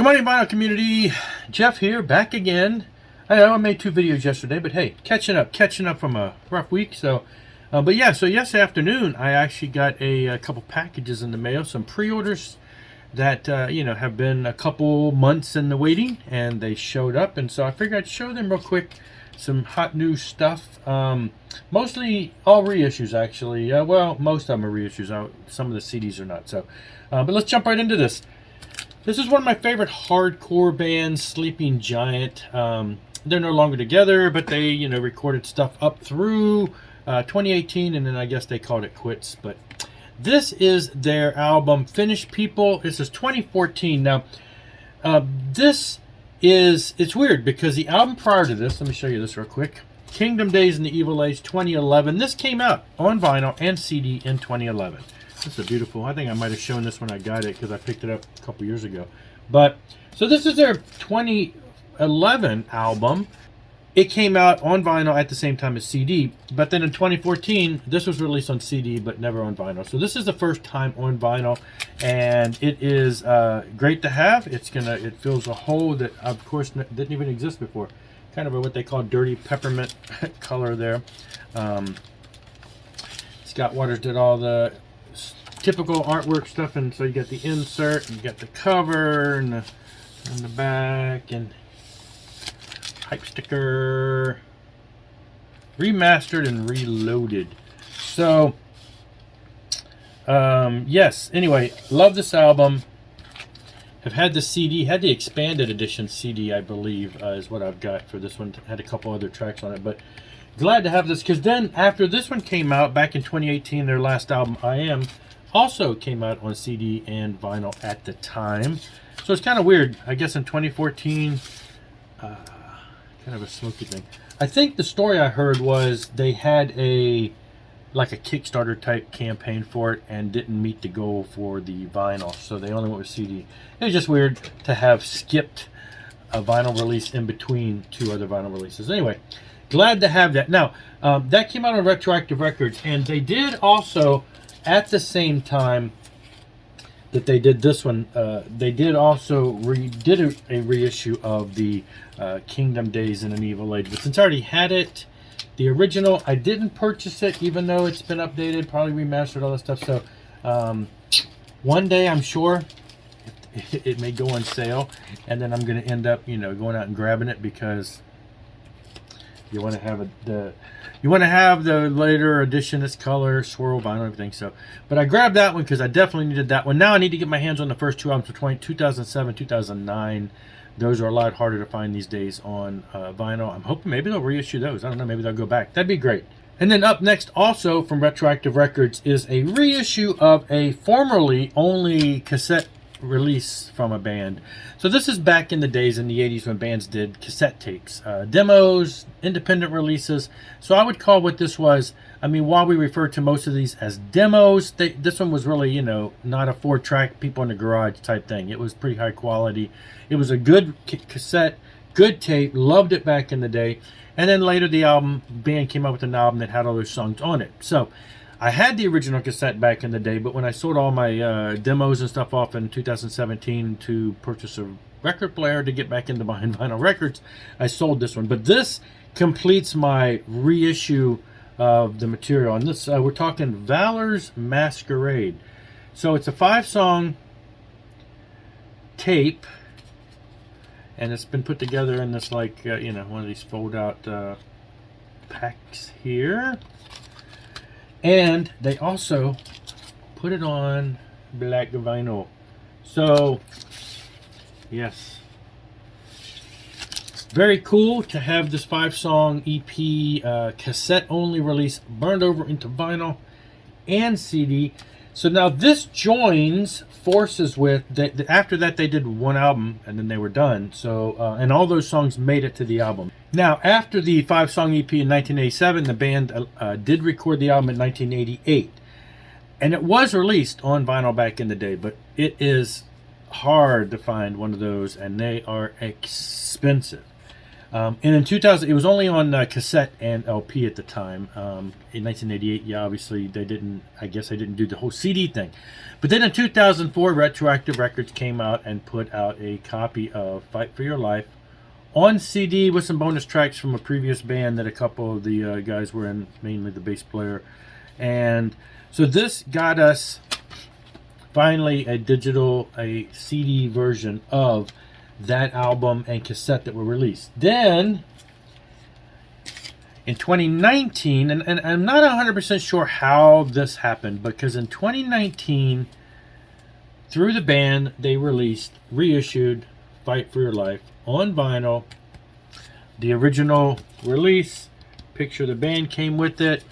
Good morning, vinyl community. Jeff here, back again. I know I made 2 videos yesterday, but hey, catching up from a rough week. So yesterday afternoon, I actually got a couple packages in the mail, some pre-orders that have been a couple months in the waiting, and they showed up. And so I figured I'd show them real quick some hot new stuff. Mostly all reissues, actually. Well, most of them are reissues. Some of the CDs are not. So, but let's jump right into this. This is one of my favorite hardcore bands, Sleeping Giant. They're no longer together, but they, recorded stuff up through 2018, and then I guess they called it quits. But this is their album, Finished People. This is 2014. Now, it's weird because the album prior to this, let me show you this real quick. Kingdom Days and the Evil Age, 2011. This came out on vinyl and CD in 2011. This is beautiful. I think I might have shown this when I got it because I picked it up a couple years ago. But so this is their 2011 album. It came out on vinyl at the same time as CD. But then in 2014, this was released on CD but never on vinyl. So this is the first time on vinyl, and it is great to have. It fills a hole that, of course, didn't even exist before. Kind of what they call dirty peppermint color there. Scott Waters did all the typical artwork stuff, and so you got the insert, and you got the cover, and the back, and hype sticker, remastered and reloaded. So, yes. Anyway, love this album. Have had the CD, had the expanded edition CD, I believe, is what I've got for this one. Had a couple other tracks on it, but glad to have this because then after this one came out back in 2018, their last album, I Am, also came out on CD and vinyl at the time. So it's kind of weird. I guess in 2014, kind of a smoky thing. I think the story I heard was they had a Kickstarter type campaign for it and didn't meet the goal for the vinyl, so they only went with CD. It was just weird to have skipped a vinyl release in between 2 other vinyl releases. Anyway, glad to have that. Now, that came out on Retroactive Records, and they did also, at the same time that they did this one, they did also did a reissue of the Kingdom Days and an Evil Age. But since I already had it, the original, I didn't purchase it, even though it's been updated, probably remastered, all that stuff. So one day, I'm sure, it may go on sale, and then I'm going to end up, going out and grabbing it because you want to have the later edition, this color, swirl vinyl, everything. So, but I grabbed that one because I definitely needed that one. Now I need to get my hands on the first 2 albums for 2007, 2009. Those are a lot harder to find these days on vinyl. I'm hoping maybe they'll reissue those. I don't know. Maybe they'll go back. That'd be great. And then up next, also from Retroactive Records, is a reissue of a formerly only cassette release from a band. So this is back in the days in the 80s when bands did cassette tapes, demos, independent releases. So I would call what this was, while we refer to most of these as demos, this one was really, not a 4-track people in the garage type thing. It was pretty high quality. It was a good cassette, good tape, loved it back in the day. And then later the band came out with an album that had all those songs on it. So I had the original cassette back in the day, but when I sold all my demos and stuff off in 2017 to purchase a record player to get back into buying vinyl records, I sold this one. But this completes my reissue of the material. And this, we're talking Valor's Masquerade. So it's a 5-song tape, and it's been put together in this one of these fold-out packs here. And they also put it on black vinyl. So, yes. Very cool to have this 5-song EP cassette-only release burned over into vinyl and CD. So now this joins forces with, after that they did 1 album and then they were done. So, and all those songs made it to the album. Now, after the 5-song EP in 1987, the band did record the album in 1988. And it was released on vinyl back in the day, but it is hard to find one of those, and they are expensive. And in 2000, it was only on cassette and LP at the time. In 1988, yeah, obviously they didn't. I guess they didn't do the whole CD thing. But then in 2004, Retroactive Records came out and put out a copy of "Fight for Your Life" on CD with some bonus tracks from a previous band that a couple of the guys were in, mainly the bass player. And so this got us finally a CD version of that album and cassette that were released. Then in 2019, and I'm not 100% sure how this happened, because in 2019, through the band, they reissued Fight for Your Life on vinyl. The original release, picture of the band came with it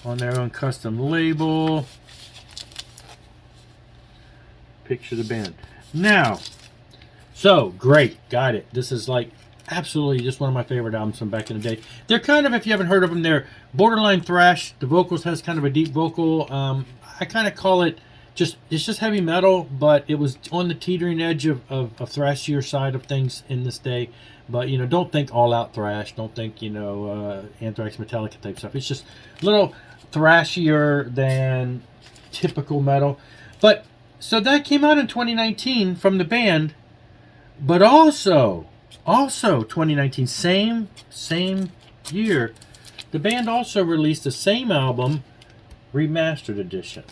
on their own custom label. Picture the band. Now, so great, got it. This is like absolutely just one of my favorite albums from back in the day. They're kind of, if you haven't heard of them, they're borderline thrash. The vocals has kind of a deep vocal. I kind of call it it's just heavy metal, but it was on the teetering edge of thrashier side of things in this day. But don't think all out thrash. Don't think Anthrax, Metallica type stuff. It's just a little thrashier than typical metal. But so that came out in 2019 from the band, but also 2019, same year, the band also released the same album, remastered edition.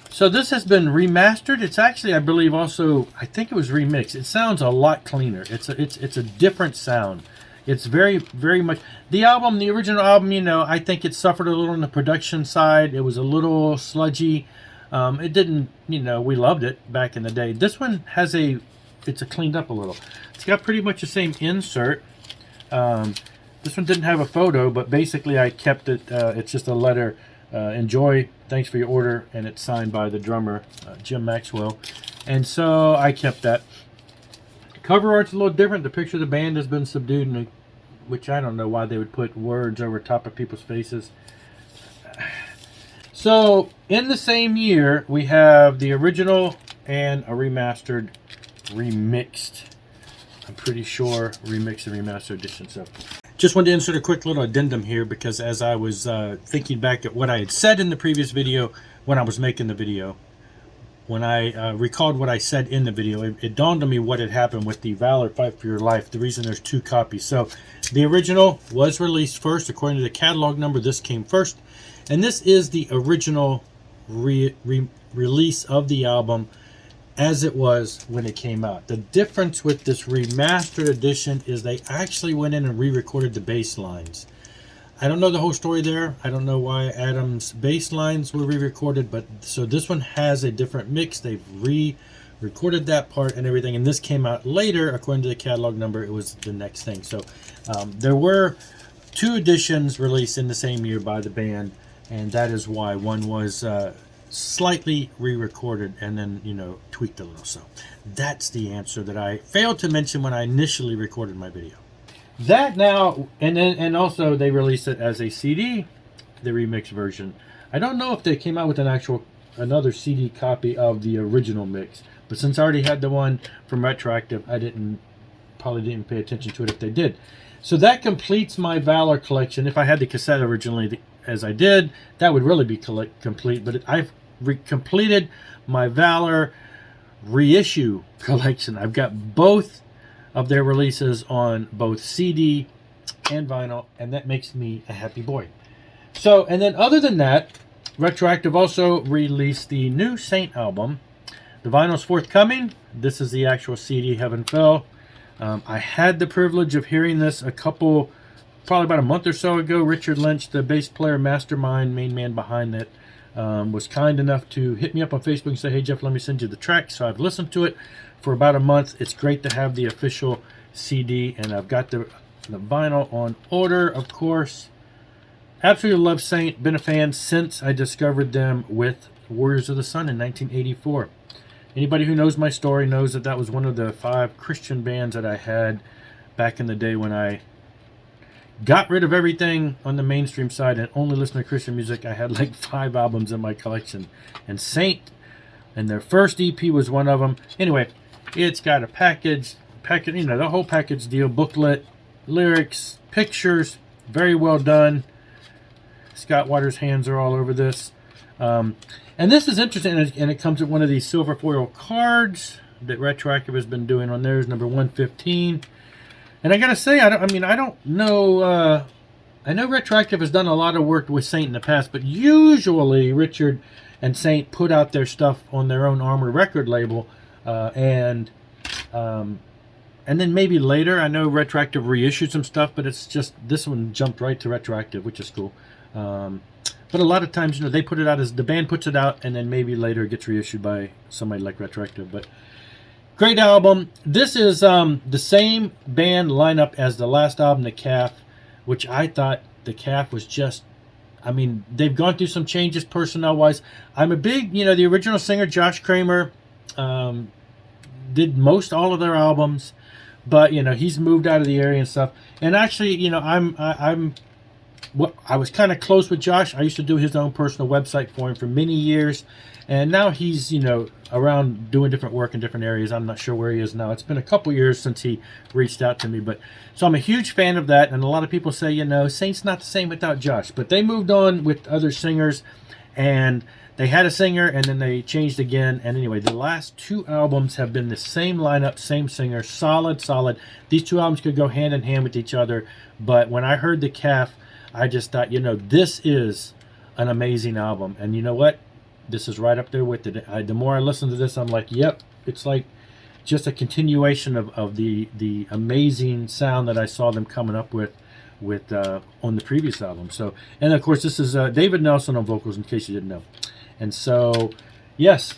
So this has been remastered. It's actually, I believe, also, I think it was remixed. It sounds a lot cleaner. It's a different sound. It's very, very much the original album. I think it suffered a little on the production side. It was a little sludgy. It didn't, we loved it back in the day. This one it's cleaned up a little. It's got pretty much the same insert. This one didn't have a photo, but basically I kept it. It's just a letter, enjoy, thanks for your order, and it's signed by the drummer, Jim Maxwell. And so I kept that. Cover art's a little different. The picture of the band has been subdued, which I don't know why they would put words over top of people's faces. So, in the same year, we have the original and a remixed. I'm pretty sure remixed and remastered edition. So, just wanted to insert a quick little addendum here, because as I was thinking back at what I had said in the previous video when I was making the video, when I recalled what I said in the video, it dawned on me what had happened with the Valor Fight for Your Life. The reason there's two copies. So, the original was released first. According to the catalog number, this came first. And this is the original release of the album as it was when it came out. The difference with this remastered edition is they actually went in and re-recorded the bass lines. I don't know the whole story there. I don't know why Adam's bass lines were re-recorded, but so this one has a different mix. They've re-recorded that part and everything, and this came out later. According to the catalog number, it was the next thing. So there were two editions released in the same year by the band, and that is why one was slightly re-recorded and then tweaked a little. So that's the answer that I failed to mention when I initially recorded my video. That now, and also they released it as a CD, the remix version. I don't know if they came out with another CD copy of the original mix, but since I already had the one from Retroactive, I probably didn't pay attention to it if they did. So that completes my Valor collection. If I had the cassette originally, as I did, that would really be complete. But I've completed my Valor reissue collection. I've got both of their releases on both CD and vinyl, and that makes me a happy boy. So, and then other than that, Retroactive also released the new Saint album. The vinyl's forthcoming. This is the actual CD, Heaven Fell. I had the privilege of hearing this probably about a month or so ago. Richard Lynch, the bass player, mastermind, main man behind it, was kind enough to hit me up on Facebook and say, hey Jeff, let me send you the track. So I've listened to it for about a month. It's great to have the official CD, and I've got the vinyl on order, of course. Absolutely love Saint. Been a fan since I discovered them with Warriors of the Sun in 1984. Anybody who knows my story knows that was one of the 5 Christian bands that I had back in the day when I got rid of everything on the mainstream side and only listened to Christian music. I had like 5 albums in my collection, and Saint and their first EP was one of them. Anyway, it's got a package, you know, the whole package deal, booklet, lyrics, pictures, very well done. Scott Waters' hands are all over this. And this is interesting, and it comes with one of these silver foil cards that Retroactive has been doing on theirs, number 115. And I gotta say, I don't know. I know Retroactive has done a lot of work with Saint in the past, but usually Richard and Saint put out their stuff on their own Armor record label, and then maybe later, I know Retroactive reissued some stuff, but it's just this one jumped right to Retroactive, which is cool. But a lot of times, you know, they put it out as the band puts it out, and then maybe later it gets reissued by somebody like Retroactive. But great album. This is the same band lineup as the last album, The Calf, which I thought The Calf was just, I mean, they've gone through some changes personnel-wise. I'm a big, you know, the original singer, Josh Kramer, did most all of their albums, but, you know, he's moved out of the area and stuff. And actually, you know, I was kind of close with Josh. I used to do his own personal website for him for many years, and now he's, you know, around doing different work in different areas. I'm not sure where he is now. It's been a couple years since he reached out to me, but so I'm a huge fan of that. And a lot of people say, you know, Saint's not the same without Josh, but they moved on with other singers, and they had a singer, and then they changed again. And anyway, the last two albums have been the same lineup, same singer, solid. These two albums could go hand in hand with each other, but when I heard The Calf, I just thought, you know, this is an amazing album. And you know what? This is right up there with it. The more I listen to this, I'm like, yep, it's like just a continuation of the amazing sound that I saw them coming up with on the previous album. So, and of course, this is David Nelson on vocals, in case you didn't know. And so, yes,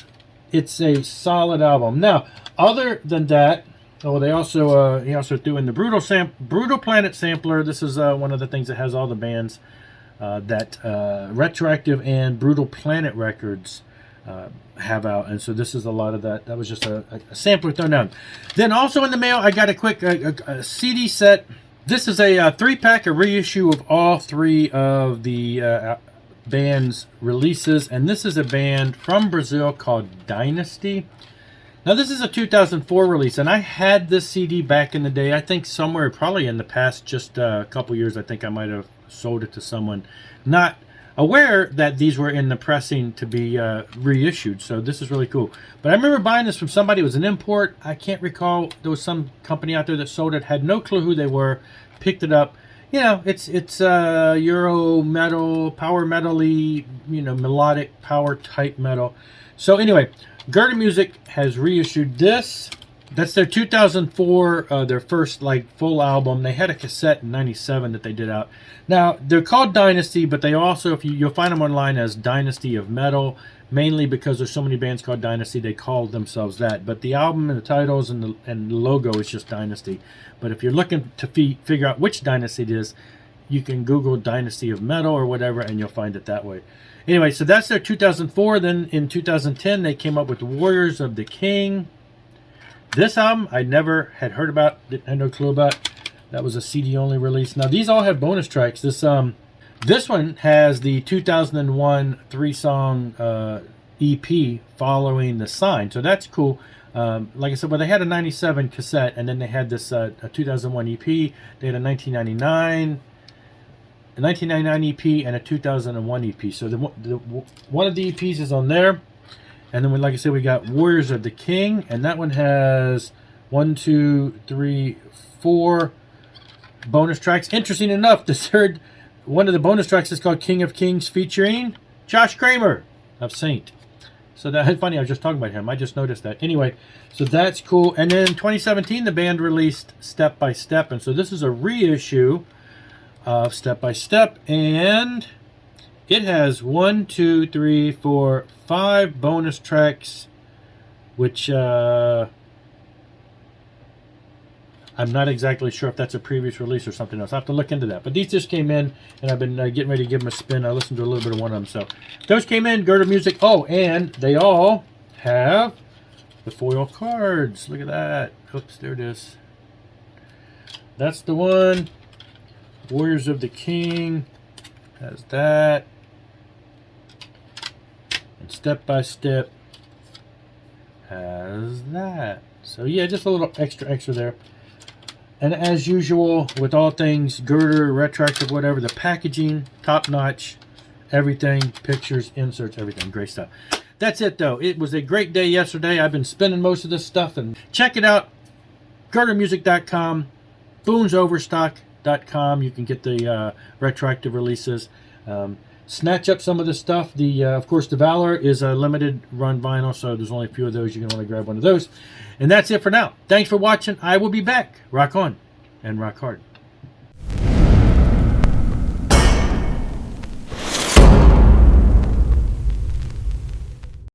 it's a solid album. Now, other than that, oh, they also he also threw in the Brutal Planet sampler. This is one of the things that has all the bands that Retroactive and Brutal Planet Records have out, and so this is a lot of that. That was just a sampler thrown down. Then also in the mail, I got a quick a CD set. This is a 3-pack, a reissue of all 3 of the band's releases, and this is a band from Brazil called Dynasty. Now, this is a 2004 release, and I had this CD back in the day. I think somewhere, probably in the past, just a couple years, I think I might have sold it to someone, not aware that these were in the pressing to be reissued. So this is really cool. But I remember buying this from somebody. It was an import. I can't recall. There was some company out there that sold it. Had no clue who they were. Picked it up. You know, it's Euro metal, power metal-y, you know, melodic power type metal. So anyway, Gerda Music has reissued this. That's their 2004, their first like full album. They had a cassette in '97 that they did out. Now they're called Dynasty, but they also, if you'll find them online as Dynasty of Metal, mainly because there's so many bands called Dynasty, they call themselves that. But the album and the titles and the logo is just Dynasty. But if you're looking to figure out which Dynasty it is, you can Google Dynasty of Metal or whatever, and you'll find it that way. Anyway, so that's their 2004. Then in 2010, they came up with Warriors of the King. This album I never had heard about, had no clue about. That was a CD-only release. Now, these all have bonus tracks. This one has the 2001 3-song EP following The Sign, so that's cool. Like I said, well, they had a 97 cassette, and then they had this a 2001 EP. They had a 1999 EP and a 2001 EP. So one of the EPs is on there. And then, like I said, we got Warriors of the King, and that one has 1, 2, 3, 4 bonus tracks. Interesting enough, the third one of the bonus tracks is called King of Kings, featuring Josh Kramer of Saint. So that's funny, I was just talking about him. I just noticed that. Anyway, so that's cool. And then in 2017, the band released Step by Step, and so this is a reissue of Step by Step, and it has 1, 2, 3, 4, 5 bonus tracks, which I'm not exactly sure if that's a previous release or something else. I have to look into that. But these just came in, and I've been getting ready to give them a spin. I listened to a little bit of one of them. So those came in, Gerda Music. Oh, and they all have the foil cards. Look at that. Oops, there it is. That's the one. Warriors of the King has that. And Step by Step has that. So yeah, just a little extra there. And as usual, with all things girder, retractive, whatever, the packaging, top notch, everything, pictures, inserts, everything, great stuff. That's it though. It was a great day yesterday. I've been spinning most of this stuff, and check it out. Girdermusic.com, boonsoverstock.com. You can get the retroactive releases. Snatch up some of the stuff. Of course, the Valor is a limited run vinyl, so there's only a few of those. You're going to want to grab one of those. And that's it for now. Thanks for watching. I will be back. Rock on and rock hard.